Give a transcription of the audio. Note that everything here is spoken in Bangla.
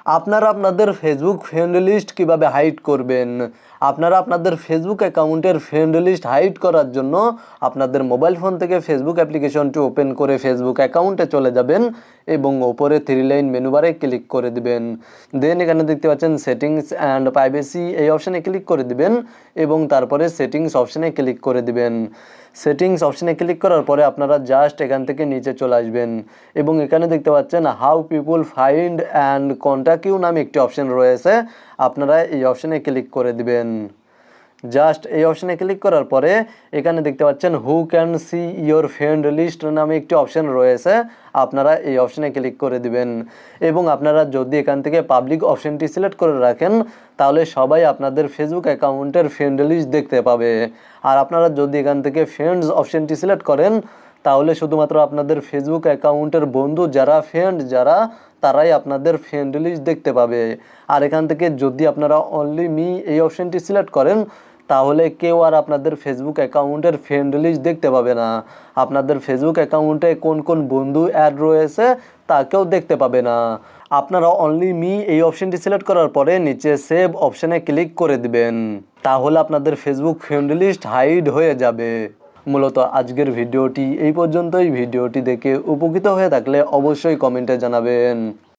আপনারা আপনাদের ফেসবুক ফ্রেন্ড লিস্ট কীভাবে হাইড করবেন। আপনারা আপনাদের ফেসবুক অ্যাকাউন্টের ফ্রেন্ড লিস্ট হাইড করার জন্য আপনাদের মোবাইল ফোন থেকে ফেসবুক অ্যাপ্লিকেশনটি ওপেন করে ফেসবুক অ্যাকাউন্টে চলে যাবেন এবং ওপরে 3 লাইন মেনু বারে ক্লিক করে দিবেন। দেন এখানে দেখতে পাচ্ছেন সেটিংস অ্যান্ড প্রাইভেসি এই অপশানে ক্লিক করে দিবেন এবং তারপরে সেটিংস অপশানে ক্লিক করে দিবেন। সেটিংস অপশানে ক্লিক করার পরে আপনারা জাস্ট এখান থেকে নিচে চলে আসবেন এবং এখানে দেখতে পাচ্ছেন how people find and contact you নামে একটি অপশান রয়েছে, আপনারা এই অপশানে ক্লিক করে দিবেন। জাস্ট এই অপশানে ক্লিক করার পরে এখানে দেখতে পাচ্ছেন who can see your friend list নামে একটি অপশান রয়েছে, আপনারা এই অপশানে ক্লিক করে দিবেন এবং আপনারা যদি এখান থেকে পাবলিক অপশানটি সিলেক্ট করে রাখেন তাহলে সবাই আপনাদের ফেসবুক অ্যাকাউন্টের ফ্রেন্ড লিস্ট দেখতে পাবে। আর আপনারা যদি এখান থেকে ফ্রেন্ডস অপশানটি সিলেক্ট করেন তাহলে শুধুমাত্র আপনাদের ফেসবুক অ্যাকাউন্টের বন্ধু যারা ফ্রেন্ড যারা তারাই আপনাদের ফ্রেন্ড লিস্ট দেখতে পাবে। আর এখান থেকে যদি আপনারা অনলি মি এই অপশানটি সিলেক্ট করেন তাহলে কেউ আর আপনাদের ফেসবুক অ্যাকাউন্টের ফ্রেন্ড লিস্ট দেখতে পাবে না। আপনাদের ফেসবুক অ্যাকাউন্টে কোন কোন বন্ধু অ্যাড রয়েছে তা কেউ দেখতে পাবে না। আপনারা অনলি মি এই অপশানটি সিলেক্ট করার পরে নিচে সেভ অপশানে ক্লিক করে দিবেন, তাহলে আপনাদের ফেসবুক ফ্রেন্ড লিস্ট হাইড হয়ে যাবে। মূলত আজকের ভিডিওটি এই পর্যন্তই। ভিডিওটি দেখে উপকৃত হয়ে থাকলে অবশ্যই কমেন্টে জানাবেন।